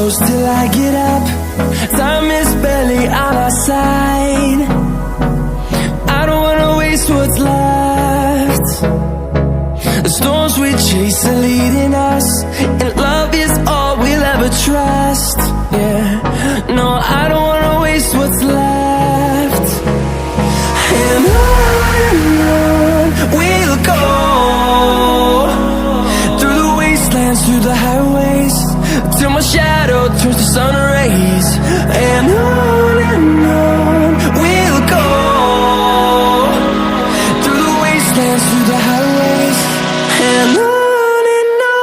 close till I get up. Time is barely on our side. I don't wanna waste what's left. The storms we chase are leading us, and love is all we'll ever trust. Yeah, no, I don't wanna waste what's left. And on we'll go, through the wastelands, through the highways, till my shadow turns to sun rays. And on we'll go, through the wastelands, through the highways, and on we'll go.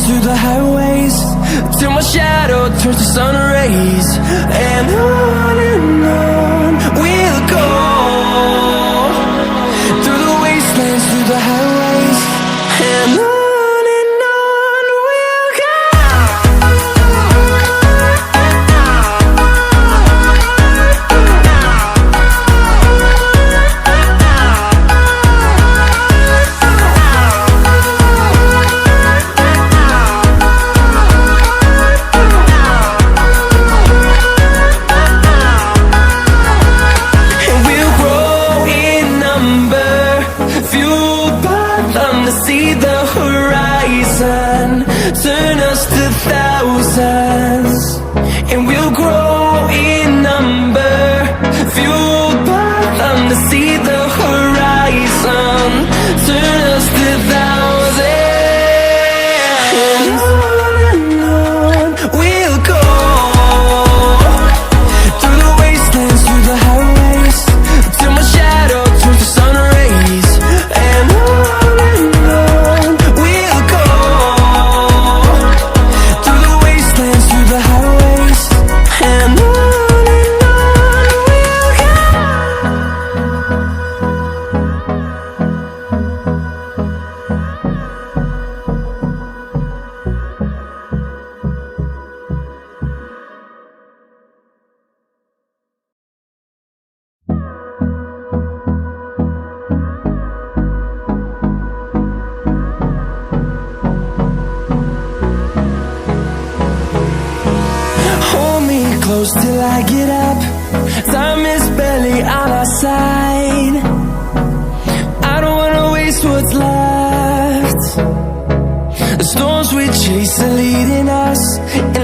Through the highways, till my shadow turns to sun rays. And on we'll go, through the wastelands, through the highways, and on we'll go. See the horizon, turn us to thousands, and we'll grow in number, fueled by them to see the horizon, turn us to thousands. And on we'll go, through the wastelands, through the highways, till my shadow turns to sun rays. And close till I get up. Time is barely on our side. I don't wanna waste what's left. The storms we chase are leading us, and